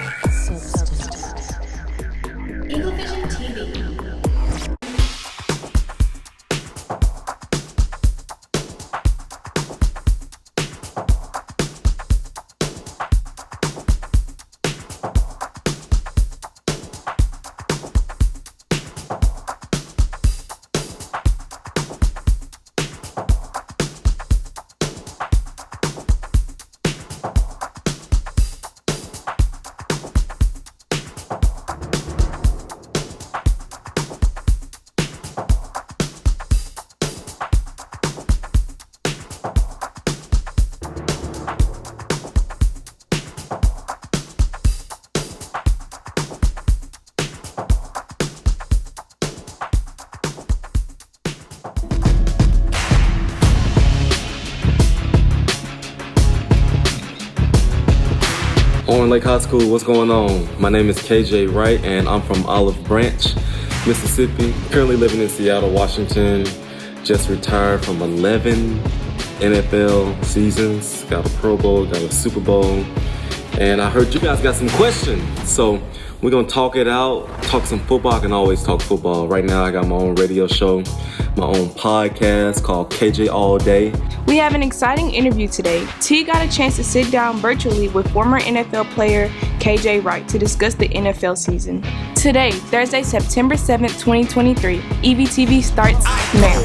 Eagle Vision TV. Orange Lake High School, what's going on? My name is KJ Wright and I'm from Olive Branch, Mississippi. Currently living in Seattle, Washington. Just retired from 11 NFL seasons. Got a Pro Bowl, got a Super Bowl. And I heard you guys got some questions. So we're gonna talk it out, talk some football. I can always talk football. Right now I got my own radio show, my own podcast called KJ All Day. We have an exciting interview today. T got a chance to sit down virtually with former NFL player KJ Wright to discuss the NFL season. Today, Thursday, September 7th, 2023, EVTV starts now.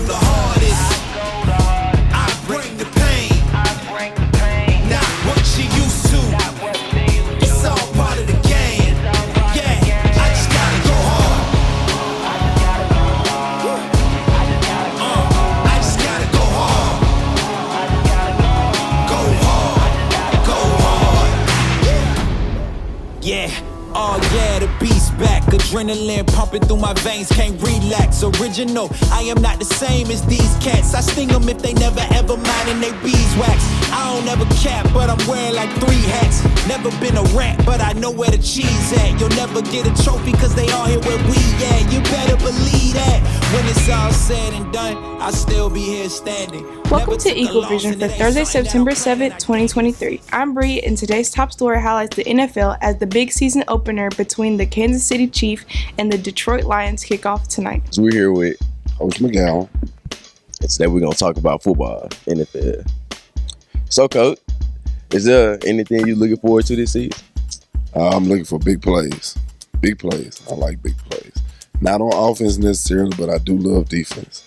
The beast back, adrenaline pumping through my veins, can't relax. Original, I am not the same as these cats. I sting them if they never ever mind and they beeswax. I don't ever cap, but I'm wearing like 3 hats. Never been a rat, but I know where the cheese at. You'll never get a trophy cause they all here where we at. You better believe that. When it's all said and done, I'll still be here standing. Welcome to Eagle Vision for Thursday, September 7th, 2023. I'm Bree, and today's top story highlights the NFL as the big season opener between the Kansas City Chiefs and the Detroit Lions kick off tonight. So we're here with Coach McGowan, and today we're going to talk about football, NFL. So, Coach, is there anything you're looking forward to this season? I'm looking for big plays. Big plays. I like big plays. Not on offense necessarily, but I do love defense.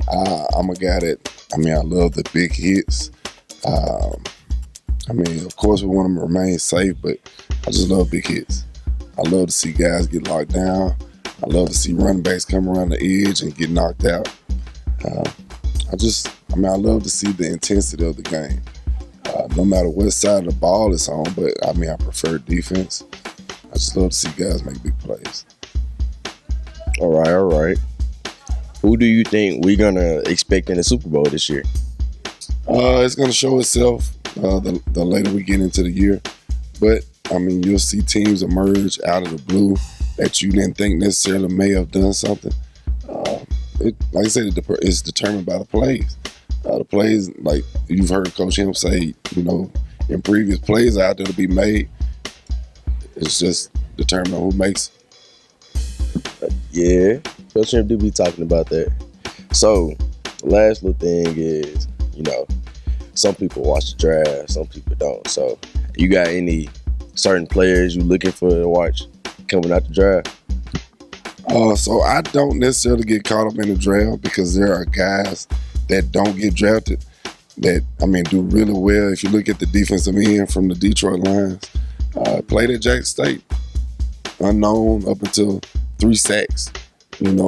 I'm a guy that, I love the big hits. Of course, we want them to remain safe, but I just love big hits. I love to see guys get locked down. I love to see running backs come around the edge and get knocked out. I love to see the intensity of the game. No matter what side of the ball it's on, but I prefer defense. I just love to see guys make big plays. All right. Who do you think we're going to expect in the Super Bowl this year? It's going to show itself the later we get into the year. But, you'll see teams emerge out of the blue that you didn't think necessarily may have done something. Like I said, it's determined by the plays. The plays, like you've heard Coach him say, in previous plays out there to be made, it's just determined on who makes it. Yeah, Coach him do be talking about that. So, the last little thing is, some people watch the draft, some people don't. So, you got any certain players you looking for to watch coming out the draft? So I don't necessarily get caught up in the draft because there are guys that don't get drafted that, do really well. If you look at the defensive end from the Detroit Lions, played at Jackson State, unknown up until 3 sacks, and you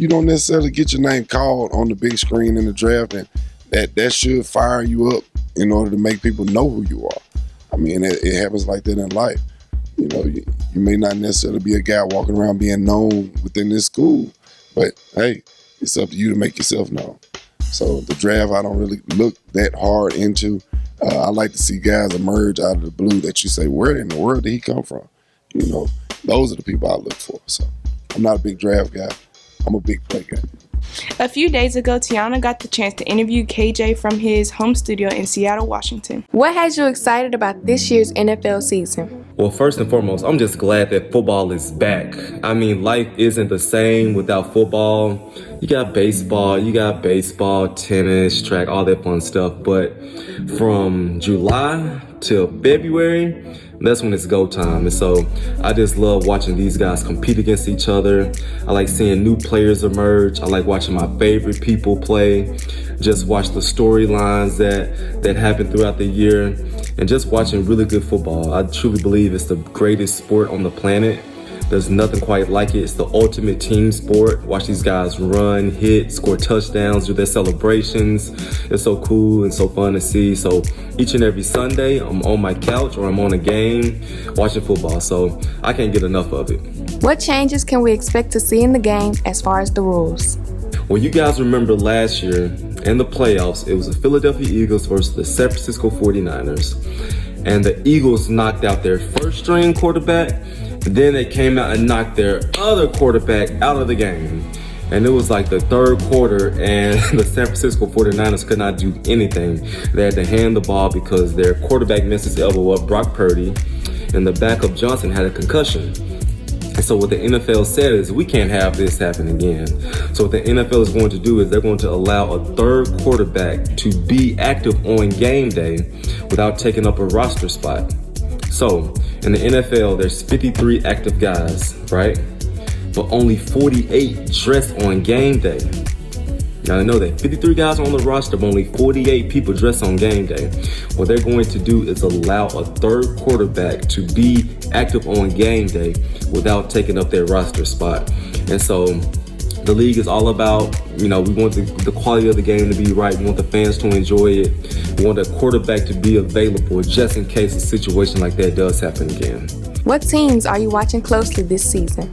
don't necessarily get your name called on the big screen in the draft, and that should fire you up in order to make people know who you are. It happens like that in life. You may not necessarily be a guy walking around being known within this school, but hey, it's up to you to make yourself known. So the draft, I don't really look that hard into. I like to see guys emerge out of the blue that you say, where in the world did he come from? Those are the people I look for. So I'm not a big draft guy. I'm a big play guy. A few days ago, Tiana got the chance to interview KJ from his home studio in Seattle, Washington. What has you excited about this year's NFL season? Well, first and foremost, I'm just glad that football is back. I mean, life isn't the same without football. You got baseball, tennis, track, all that fun stuff. But from July till February, that's when it's go time. And so I just love watching these guys compete against each other. I like seeing new players emerge. I like watching my favorite people play. Just watch the storylines that happen throughout the year, and just watching really good football. I truly believe it's the greatest sport on the planet. There's nothing quite like it. It's the ultimate team sport. Watch these guys run, hit, score touchdowns, do their celebrations. It's so cool and so fun to see. So each and every Sunday, I'm on my couch or I'm on a game watching football. So I can't get enough of it. What changes can we expect to see in the game as far as the rules? Well, you guys remember last year in the playoffs, it was the Philadelphia Eagles versus the San Francisco 49ers. And the Eagles knocked out their first string quarterback. Then they came out and knocked their other quarterback out of the game. And it was like the third quarter, and the San Francisco 49ers could not do anything. They had to hand the ball because their quarterback messed his elbow up, Brock Purdy, and the backup Johnson had a concussion. And so what the NFL said is, we can't have this happen again. So what the NFL is going to do is they're going to allow a third quarterback to be active on game day without taking up a roster spot. So in the NFL, there's 53 active guys, right? But only 48 dress on game day. Now I know that 53 guys are on the roster, but only 48 people dress on game day. What they're going to do is allow a third quarterback to be active on game day without taking up their roster spot. And so the league is all about, we want the quality of the game to be right. We want the fans to enjoy it. We want a quarterback to be available just in case a situation like that does happen again. What teams are you watching closely this season?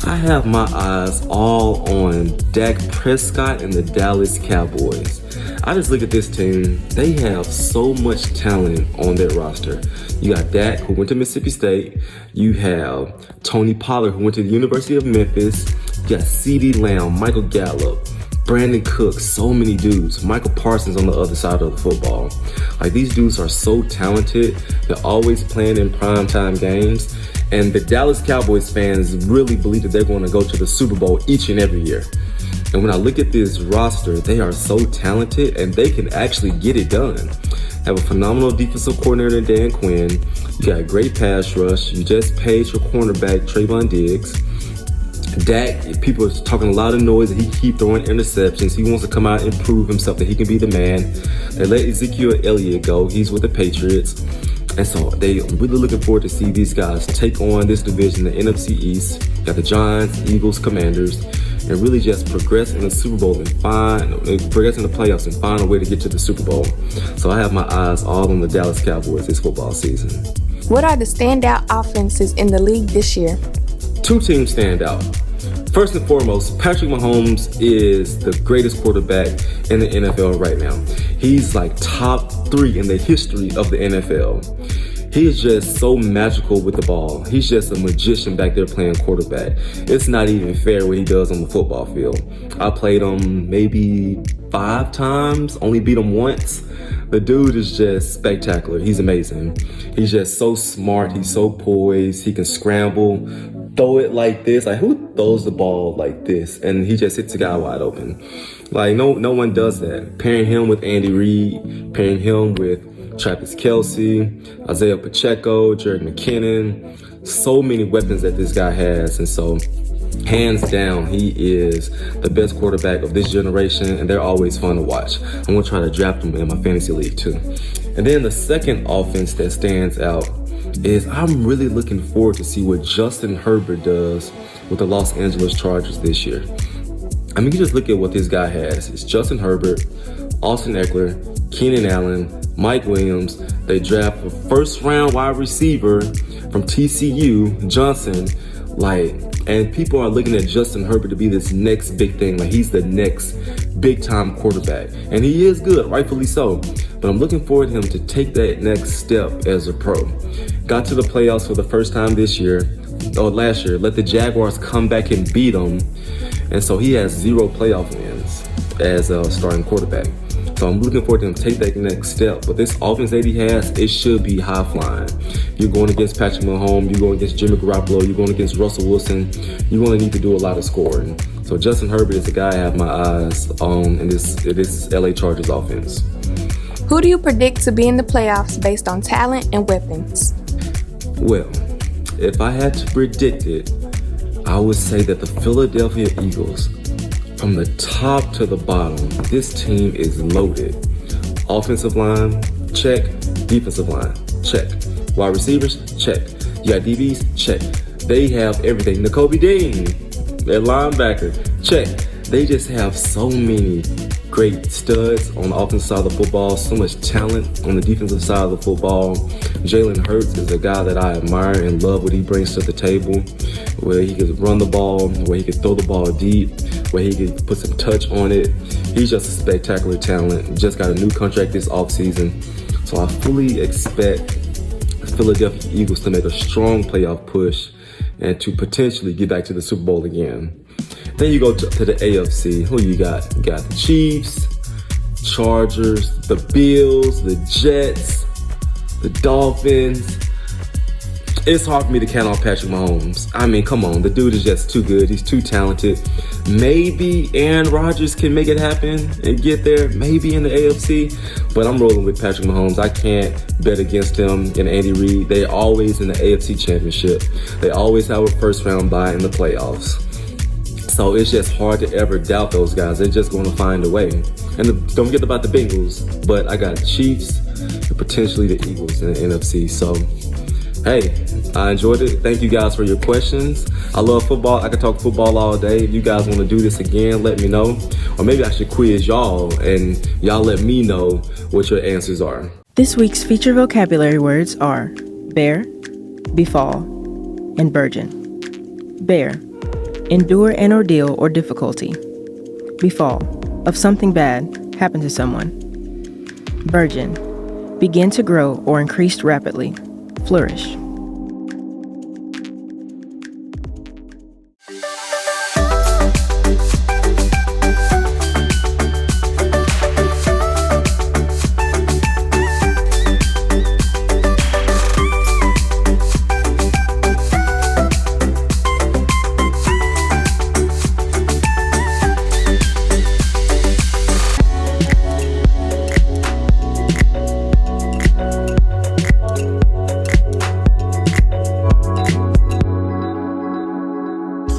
I have my eyes all on Dak Prescott and the Dallas Cowboys. I just look at this team. They have so much talent on their roster. You got Dak, who went to Mississippi State. You have Tony Pollard, who went to the University of Memphis. You got CeeDee Lamb, Michael Gallup, Brandon Cooks, so many dudes. Michael Parsons on the other side of the football. Like, these dudes are so talented. They're always playing in primetime games. And the Dallas Cowboys fans really believe that they're going to go to the Super Bowl each and every year. And when I look at this roster, they are so talented and they can actually get it done. Have a phenomenal defensive coordinator in Dan Quinn. You got a great pass rush. You just paid your cornerback, Trayvon Diggs. Dak, people are talking a lot of noise that he keep throwing interceptions. He wants to come out and prove himself that he can be the man. They let Ezekiel Elliott go. He's with the Patriots. And so they really looking forward to see these guys take on this division, the NFC East. Got the Giants, Eagles, Commanders, and really just progress in the Super Bowl and progress in the playoffs and find a way to get to the Super Bowl. So I have my eyes all on the Dallas Cowboys this football season. What are the standout offenses in the league this year? Two teams stand out. First and foremost, Patrick Mahomes is the greatest quarterback in the NFL right now. He's like top 3 in the history of the NFL. He is just so magical with the ball. He's just a magician back there playing quarterback. It's not even fair what he does on the football field. I played him maybe 5 times, only beat him once. The dude is just spectacular. He's amazing. He's just so smart. He's so poised. He can scramble, throw it like this. Like, who throws the ball like this? And he just hits the guy wide open. Like, no one does that. Pairing him with Andy Reid, pairing him with Travis Kelce, Isaiah Pacheco, Jared McKinnon. So many weapons that this guy has. And so, hands down, he is the best quarterback of this generation, and they're always fun to watch. I'm going to try to draft him in my fantasy league too. And then the second offense that stands out is I'm really looking forward to see what Justin Herbert does with the Los Angeles Chargers this year. I mean, you just look at what this guy has. It's Justin Herbert, Austin Eckler, Keenan Allen, Mike Williams. They draft a first-round wide receiver from TCU, Johnson, and people are looking at Justin Herbert to be this next big thing. Like, he's the next big-time quarterback. And he is good, rightfully so. But I'm looking forward to him to take that next step as a pro. Got to the playoffs for the first time last year. Let the Jaguars come back and beat them. And so he has 0 playoff wins. as a starting quarterback. So I'm looking forward to him to take that next step. But this offense that he has, it should be high flying. You're going against Patrick Mahomes, you're going against Jimmy Garoppolo, you're going against Russell Wilson. You're going to need to do a lot of scoring. So Justin Herbert is the guy I have my eyes on in this LA Chargers offense. Who do you predict to be in the playoffs based on talent and weapons? Well, if I had to predict it, I would say that the Philadelphia Eagles, from the top to the bottom, this team is loaded. Offensive line, check. Defensive line, check. Wide receivers, check. You got DBs, check. They have everything. Nakobe Dean, their linebacker, check. They just have so many great studs on the offensive side of the football, so much talent on the defensive side of the football. Jalen Hurts is a guy that I admire and love what he brings to the table, where he can run the ball, where he can throw the ball deep, where he can put some touch on it. He's just a spectacular talent. Just got a new contract this offseason. So I fully expect the Philadelphia Eagles to make a strong playoff push and to potentially get back to the Super Bowl again. Then you go to the AFC. Who you got? You got the Chiefs, Chargers, the Bills, the Jets, the Dolphins. It's hard for me to count on Patrick Mahomes. I mean, come on. The dude is just too good. He's too talented. Maybe Aaron Rodgers can make it happen and get there. Maybe in the AFC. But I'm rolling with Patrick Mahomes. I can't bet against him and Andy Reid. They're always in the AFC Championship. They always have a first round bye in the playoffs. So it's just hard to ever doubt those guys. They're just going to find a way. And don't forget about the Bengals. But I got the Chiefs and potentially the Eagles in the NFC. So, hey, I enjoyed it. Thank you guys for your questions. I love football. I could talk football all day. If you guys want to do this again, let me know. Or maybe I should quiz y'all and y'all let me know what your answers are. This week's featured vocabulary words are bear, befall, and burgeon. Bear, endure an ordeal or difficulty. Befall, of something bad happen to someone. Burgeon, begin to grow or increase rapidly. Flourish.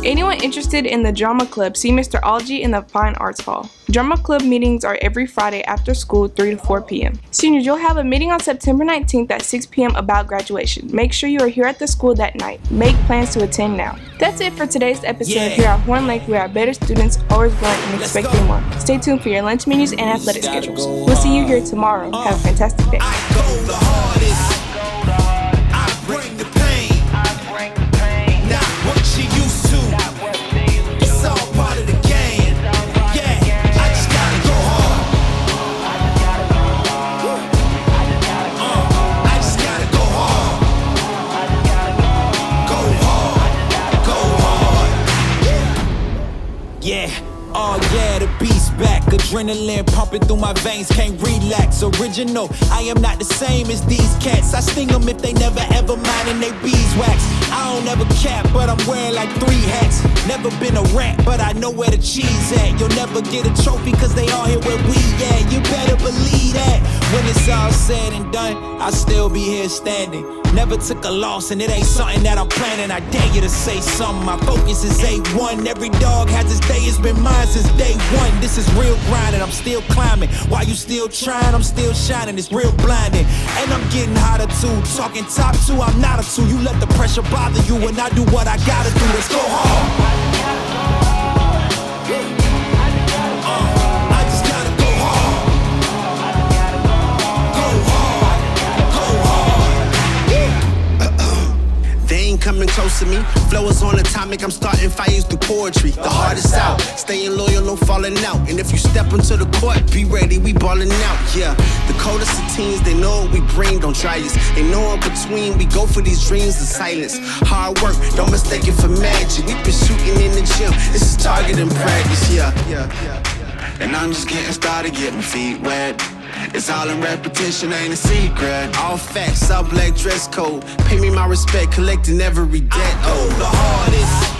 Anyone interested in the Drama Club, see Mr. Algie in the Fine Arts Hall. Drama Club meetings are every Friday after school, 3 to 4 p.m. Seniors, you'll have a meeting on September 19th at 6 p.m. about graduation. Make sure you are here at the school that night. Make plans to attend now. That's it for today's episode here at Horn Lake. We are better students, always blunt and expecting more. Stay tuned for your lunch menus and athletic schedules. We'll see you here tomorrow. Have a fantastic day. I go the hardest. I bring the pain. Not what you used to. It's all part of the game. Yeah, I just gotta go hard. I just gotta go hard. Go hard. Yeah. Oh yeah, the beast back. Adrenaline pumping through my veins, can't relax. Original, I am not the same as these cats. I sting them if they never ever mind and they beeswax. I don't ever cap, but I'm wearing like 3 hats. Never been a rat, but I know where the cheese at. You'll never get a trophy cause they all here where we at. You better believe that. When it's all said and done, I'll still be here standing. Never took a loss and it ain't something that I'm planning. I dare you to say something. My focus is A1. Every dog has his day, it's been mine since day one. This is real grinding, I'm still climbing. While you still trying, I'm still shining. It's real blinding. And I'm getting hotter too. Talking top 2, I'm not a 2. You let the pressure bother you and I do what I gotta do. Let's go hard. I just gotta go hard. Go hard. Go hard. They ain't coming close to me. Flow is on atomic, I'm starting fires through poetry. The hardest out, staying loyal, no falling out. And if you step into the court, be ready, we ballin' out. Yeah, the coldest of teens, they know what we bring, don't try us. Ain't no in between, we go for these dreams in silence. Hard work, don't mistake it for magic. We been shooting in the gym, this is target and practice. Yeah. and I'm just getting started, get my feet wet. It's all in repetition, ain't a secret. All facts, all black dress code. Pay me my respect, collecting every debt. Oh, the hardest.